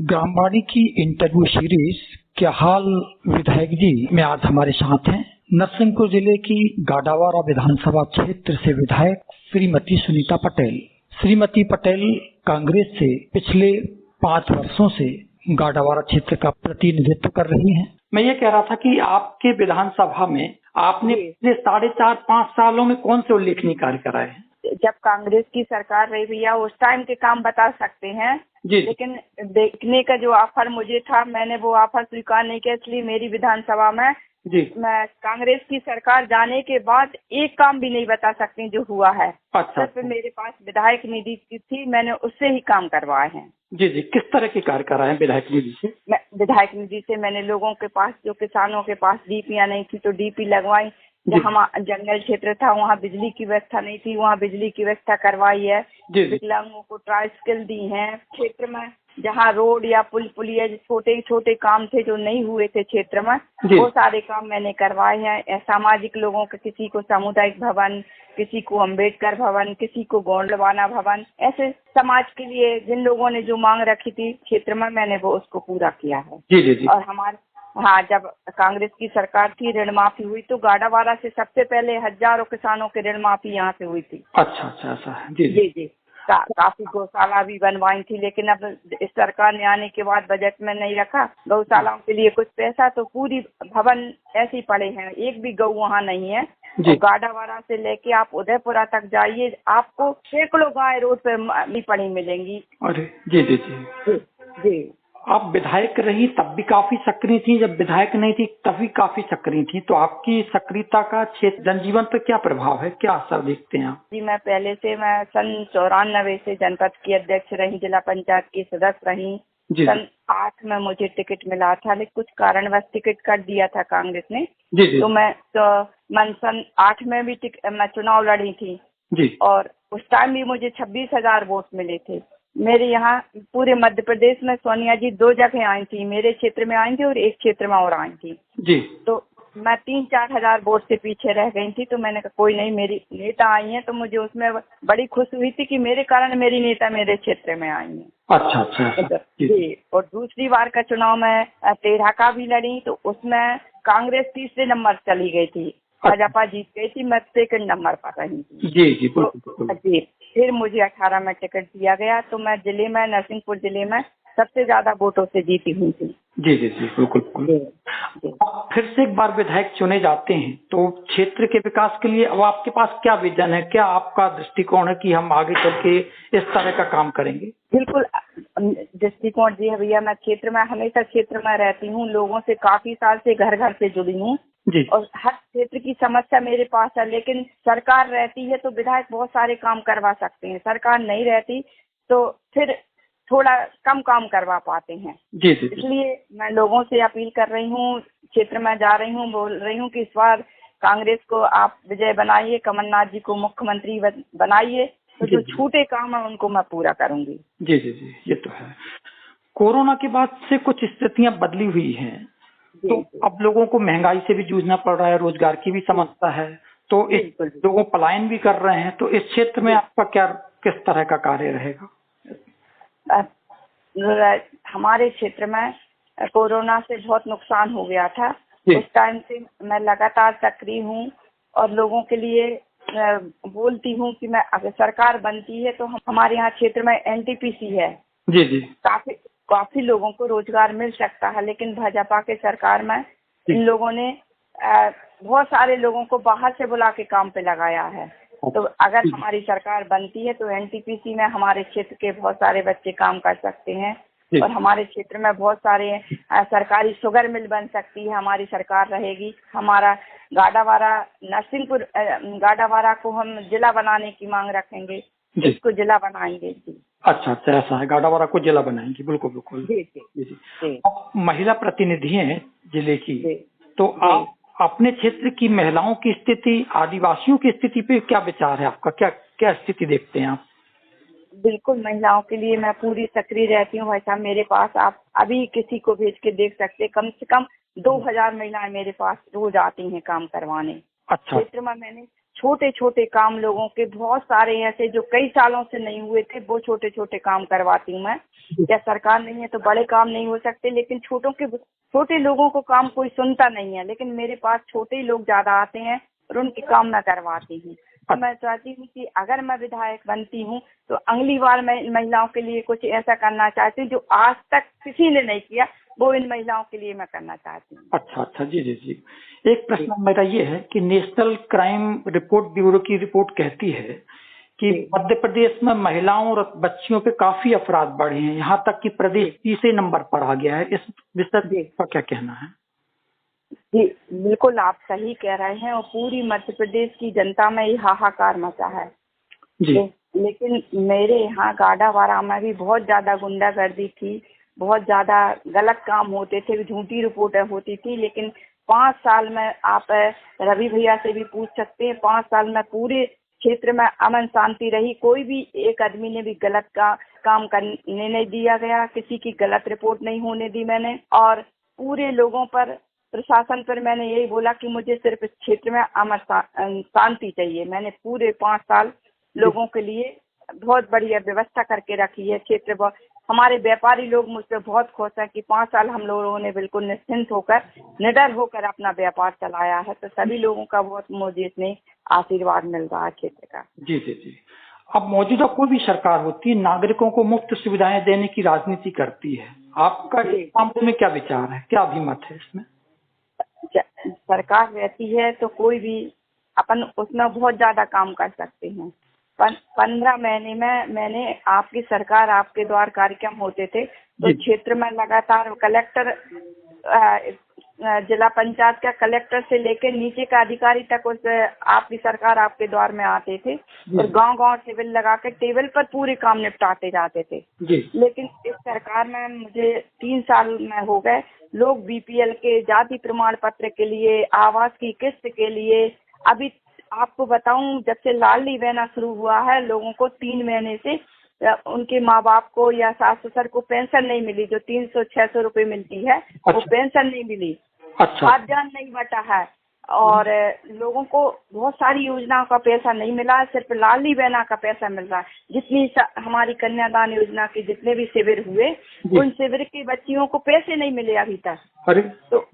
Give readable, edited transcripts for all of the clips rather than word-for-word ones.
ग्रामवाणी की interview series क्या हाल विधायक जी में आज हमारे साथ हैं नरसिंहपुर जिले की गाडावारा विधानसभा क्षेत्र से विधायक श्रीमती सुनीता पटेल। श्रीमती पटेल कांग्रेस से पिछले 5 वर्षों से गाडावारा क्षेत्र का प्रतिनिधित्व कर रही हैं। मैं ये कह रहा था कि आपके विधानसभा में आपने पिछले 4.5-5 सालों में कौन से उल्लेखनीय कार्य कराए हैं? जब कांग्रेस की सरकार रही भैया उस टाइम के काम बता सकते हैं जी। लेकिन देखने का जो ऑफर मुझे था मैंने वो ऑफर स्वीकार नहीं किया, इसलिए मेरी विधानसभा में जी मैं कांग्रेस की सरकार जाने के बाद एक काम भी नहीं बता सकती जो हुआ है। अच्छा। सिर्फ मेरे पास विधायक निधि की थी, मैंने उससे ही काम करवाए हैं। जी जी, किस तरह के कार्य कराए हैं विधायक निधि से? विधायक निधि से मैंने लोगों के पास, जो किसानों के पास डीपीयां नहीं थी तो डीपी लगवाई, जहाँ जंगल क्षेत्र था वहाँ बिजली की व्यवस्था नहीं थी वहाँ बिजली की व्यवस्था करवाई है। विकलांगों को ट्राइसाइकिल दी है। क्षेत्र में जहाँ रोड या पुलिया छोटे छोटे काम थे जो नहीं हुए थे क्षेत्र में, वो सारे काम मैंने करवाए हैं। सामाजिक लोगों के, किसी को सामुदायिक भवन, किसी को अम्बेडकर भवन, किसी को गोंडवाना भवन, ऐसे समाज के लिए जिन लोगों ने जो मांग रखी थी क्षेत्र में मैंने वो उसको पूरा किया है। जी। और जब कांग्रेस की सरकार थी ऋण माफी हुई तो गाडावारा से सबसे पहले हजारों किसानों के ऋण माफी यहाँ से हुई थी। अच्छा ऐसा है। जी। काफी गौशाला भी बनवाई थी, लेकिन अब इस सरकार ने आने के बाद बजट में नहीं रखा गौशालाओं के लिए कुछ पैसा, तो पूरी भवन ऐसे ही पड़े हैं, एक भी गौ वहाँ नहीं है। और गाडावारा से लेके आप उदयपुरा तक जाइए, आपको सैकड़ों गाय रोड पे भी पड़ी मिलेंगी। अरे जी। आप विधायक रही तब भी काफी सक्रिय थी, जब विधायक नहीं थी तब भी काफी सक्रिय थी, तो आपकी सक्रियता का क्षेत्र जनजीवन पर क्या प्रभाव है, क्या असर देखते हैं आप? जी, मैं सन 94 से जनपद की अध्यक्ष रही, जिला पंचायत की सदस्य रही। सन 8 में मुझे टिकट मिला था, लेकिन कुछ कारणवश टिकट काट दिया था कांग्रेस ने। तो मैं सन 8 में भी मैं चुनाव लड़ी थी जी। और उस टाइम भी मुझे 26,000 वोट मिले थे। मेरे यहाँ पूरे मध्य प्रदेश में सोनिया जी 2 जगह आई थी, मेरे क्षेत्र में आई थी और एक क्षेत्र में और आई थी जी। तो मैं 3-4 हजार वोट से पीछे रह गई थी। तो मैंने कहा कोई नहीं, मेरी नेता आई है, तो मुझे उसमें बड़ी खुशी हुई थी कि मेरे कारण मेरी नेता मेरे क्षेत्र में आई है। अच्छा। जी। और दूसरी बार का चुनाव में तेरह का भी लड़ी, तो उसमें कांग्रेस तीसरे नंबर चली गई थी, भाजपा जीत गई थी, मैं 2nd नंबर पर रही थी। जी। फिर मुझे 18 में टिकट दिया गया, तो मैं नरसिंहपुर जिले में सबसे ज्यादा वोटों से जीती हुई थी। जी बिल्कुल। फिर से एक बार विधायक चुने जाते हैं तो क्षेत्र के विकास के लिए अब आपके पास क्या विजन है, क्या आपका दृष्टिकोण है कि हम आगे चल के इस तरह का काम करेंगे? बिल्कुल दृष्टिकोण जी है भैया, मैं हमेशा क्षेत्र में रहती हूँ, लोगों से काफी साल से घर से जुड़ी हूँ और हर क्षेत्र की समस्या मेरे पास है। लेकिन सरकार रहती है तो विधायक बहुत सारे काम करवा सकते हैं, सरकार नहीं रहती तो फिर थोड़ा कम काम करवा पाते हैं। जी। इसलिए मैं लोगों से अपील कर रही हूँ, क्षेत्र में जा रही हूँ, बोल रही हूँ कि इस बार कांग्रेस को आप विजय बनाइए, कमलनाथ जी को मुख्यमंत्री बनाइए, तो जो छूटे काम है उनको मैं पूरा करूंगी। जी ये तो है। कोरोना के बाद से कुछ स्थितियां बदली हुई हैं, तो अब लोगों को महंगाई से भी जूझना पड़ रहा है, रोजगार की भी समस्या है, तो लोगों पलायन भी कर रहे हैं, तो इस क्षेत्र में आपका किस तरह का कार्य रहेगा? हमारे क्षेत्र में कोरोना से बहुत नुकसान हो गया था, उस टाइम से मैं लगातार सक्रिय हूँ और लोगों के लिए बोलती हूँ कि मैं अगर सरकार बनती है तो हमारे यहाँ क्षेत्र में एनटीपीसी है। जी। काफी लोगों को रोजगार मिल सकता है, लेकिन भाजपा के सरकार में इन लोगों ने बहुत सारे लोगों को बाहर से बुला के काम पे लगाया है। तो अगर हमारी सरकार बनती है तो एनटीपीसी में हमारे क्षेत्र के बहुत सारे बच्चे काम कर सकते हैं और हमारे क्षेत्र में बहुत सारे सरकारी शुगर मिल बन सकती है, हमारी सरकार रहेगी। हमारा गाडावारा को हम जिला बनाने की मांग रखेंगे, इसको जिला बनाएंगे। जी। अच्छा ऐसा है, गाडावारा को जिला बनाएंगे। बिल्कुल। जी। महिला प्रतिनिधि हैं जिले की, तो आप अपने क्षेत्र की महिलाओं की स्थिति, आदिवासियों की स्थिति पे क्या विचार है आपका, क्या स्थिति देखते हैं आप? बिल्कुल, महिलाओं के लिए मैं पूरी सक्रिय रहती हूँ भाई साहब। मेरे पास आप अभी किसी को भेज के देख सकते, कम से कम 2000 महिलाएं मेरे पास रोज आती हैं काम करवाने। अच्छा। क्षेत्र में मैंने छोटे छोटे काम लोगों के बहुत सारे ऐसे जो कई सालों से नहीं हुए थे, वो छोटे छोटे काम करवाती हूँ मैं। क्या सरकार नहीं है तो बड़े काम नहीं हो सकते, लेकिन छोटे लोगों को काम कोई सुनता नहीं है, लेकिन मेरे पास छोटे ही लोग ज्यादा आते हैं और उनके काम मैं करवाती हूँ। तो मैं चाहती हूँ कि अगर मैं विधायक बनती हूँ तो अगली बार मैं महिलाओं के लिए कुछ ऐसा करना चाहती हूँ जो आज तक किसी ने नहीं किया, वो इन महिलाओं के लिए मैं करना चाहती हूँ। अच्छा, जी जी जी। एक प्रश्न मेरा ये है कि नेशनल क्राइम रिपोर्ट ब्यूरो की रिपोर्ट कहती है कि मध्य प्रदेश में महिलाओं और बच्चियों पे काफी अपराध बढ़े हैं, यहाँ तक कि प्रदेश तीसरे नंबर पर आ गया है। इस विषय पर क्या कहना है? जी बिल्कुल, आप सही कह रहे हैं और पूरी मध्य प्रदेश की जनता में ये हाहाकार मचा है जी। लेकिन मेरे यहाँ गाडावारा में भी बहुत ज्यादा गुंडागर्दी थी, बहुत ज्यादा गलत काम होते थे, झूठी रिपोर्टें होती थी। लेकिन 5 साल में आप रवि भैया से भी पूछ सकते हैं, 5 साल में पूरे क्षेत्र में अमन शांति रही। कोई भी एक आदमी ने भी गलत काम करने नहीं दिया गया, किसी की गलत रिपोर्ट नहीं होने दी मैंने। और पूरे लोगों पर, प्रशासन पर मैंने यही बोला कि मुझे सिर्फ इस क्षेत्र में अमन शांति चाहिए। मैंने पूरे 5 साल लोगों के लिए बहुत बढ़िया व्यवस्था करके रखी है। क्षेत्र हमारे व्यापारी लोग मुझसे बहुत खुश हैं कि 5 साल हम लोगों ने बिल्कुल निश्चिंत होकर, निडर होकर अपना व्यापार चलाया है। तो सभी लोगों का बहुत मुझे इसमें आशीर्वाद मिल रहा है क्षेत्र का। जी जी जी। अब मौजूदा कोई भी सरकार होती है, नागरिकों को मुफ्त सुविधाएं देने की राजनीति करती है। आपका इस मामले में क्या विचार है, क्या अभिमत है इसमें? सरकार रहती है तो कोई भी अपन उसमें बहुत ज्यादा काम कर सकते हैं। 15 महीने में मैंने आपकी सरकार आपके द्वार कार्यक्रम होते थे तो क्षेत्र में लगातार कलेक्टर, जिला पंचायत का कलेक्टर से लेकर नीचे का अधिकारी तक उस आपकी सरकार आपके द्वार में आते थे और गांव-गांव टेबल लगा कर टेबल पर पूरे काम निपटाते जाते थे। लेकिन इस सरकार में मुझे 3 साल में हो गए, लोग बीपीएल के जाति प्रमाण पत्र के लिए, आवास की किस्त के लिए, अभी आपको बताऊं जब से लाडली बहना शुरू हुआ है, लोगों को 3 महीने से उनके माँ बाप को या सास ससुर को पेंशन नहीं मिली। जो 300-600 रुपए मिलती है वो पेंशन नहीं मिली। खाद्यान्न नहीं बटा है और लोगों को बहुत सारी योजनाओं का पैसा नहीं मिला है, सिर्फ लाडली बहना का पैसा मिल रहा है। जितनी हमारी कन्यादान योजना के जितने भी शिविर हुए, उन शिविर की बच्चियों को पैसे नहीं मिले अभी तक। तो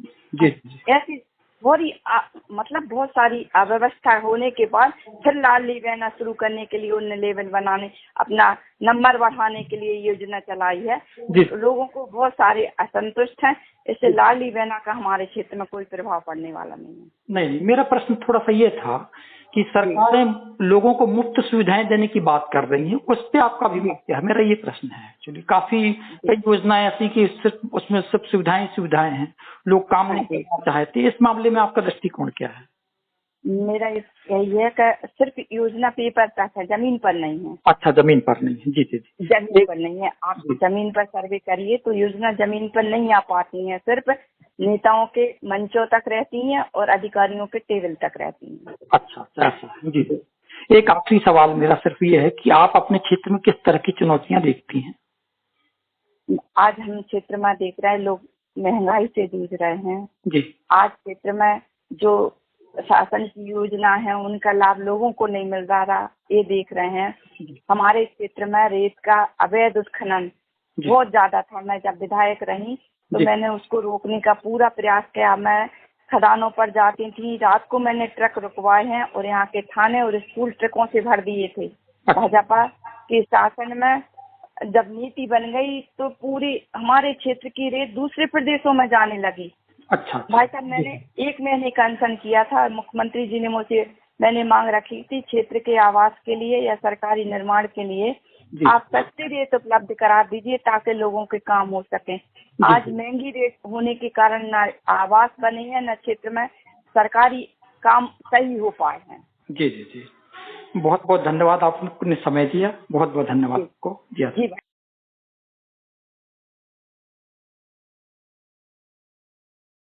ऐसी बहुत सारी अव्यवस्था होने के बाद फिर लाडली बहना शुरू करने के लिए उन्होंने लेवल बनाने, अपना नंबर बढ़ाने के लिए योजना चलाई है। लोगों को बहुत सारे असंतुष्ट हैं, इससे लाडली बहना का हमारे क्षेत्र में कोई प्रभाव पड़ने वाला नहीं है। नहीं, मेरा प्रश्न थोड़ा सा ये था कि सरकारें लोगों को मुफ्त सुविधाएं देने की बात कर रही हैं, उस पर आपका अभिमत क्या है? मेरा ये प्रश्न है। एक्चुअली काफी कई योजनाएं ऐसी कि सिर्फ उसमें सब सुविधाएं हैं, लोग काम नहीं करना चाहते। इस मामले में आपका दृष्टिकोण क्या है? मेरा यही है कि सिर्फ योजना पेपर तक है, जमीन पर नहीं है। अच्छा, जमीन पर नहीं है। जी जी जी, जमीन पर नहीं है। आप जमीन पर सर्वे करिए तो योजना जमीन पर नहीं आ पाती है, सिर्फ नेताओं के मंचों तक रहती हैं और अधिकारियों के टेबल तक रहती हैं। अच्छा, ऐसा। जी जी। एक आखिरी सवाल मेरा सिर्फ ये है कि आप अपने क्षेत्र में किस तरह की चुनौतियां देखती हैं? आज हम क्षेत्र में देख रहे हैं, लोग महंगाई से जूझ रहे हैं जी। आज क्षेत्र में जो शासन की योजना है उनका लाभ लोगों को नहीं मिल रहा, ये देख रहे हैं। हमारे क्षेत्र में रेत का अवैध उत्खनन बहुत ज्यादा था। मैं जब विधायक रही तो मैंने उसको रोकने का पूरा प्रयास किया। मैं खदानों पर जाती थी, रात को मैंने ट्रक रुकवाए हैं और यहाँ के थाने और स्कूल ट्रकों से भर दिए थे। भाजपा के शासन में जब नीति बन गई तो पूरी हमारे क्षेत्र की रेत दूसरे प्रदेशों में जाने लगी। अच्छा। भाई साहब, मैंने 1 महीने का अनशन किया था। मुख्यमंत्री जी ने मुझे, मैंने मांग रखी थी क्षेत्र के आवास के लिए या सरकारी निर्माण के लिए आप सस्ती रेत उपलब्ध करा दीजिए ताकि लोगों के काम हो सके। आज महंगी रेट होने के कारण न आवास बने हैं, न क्षेत्र में सरकारी काम सही हो पाए हैं। जी जी जी, बहुत बहुत धन्यवाद, आपने समय दिया। बहुत बहुत धन्यवाद आपको। जी।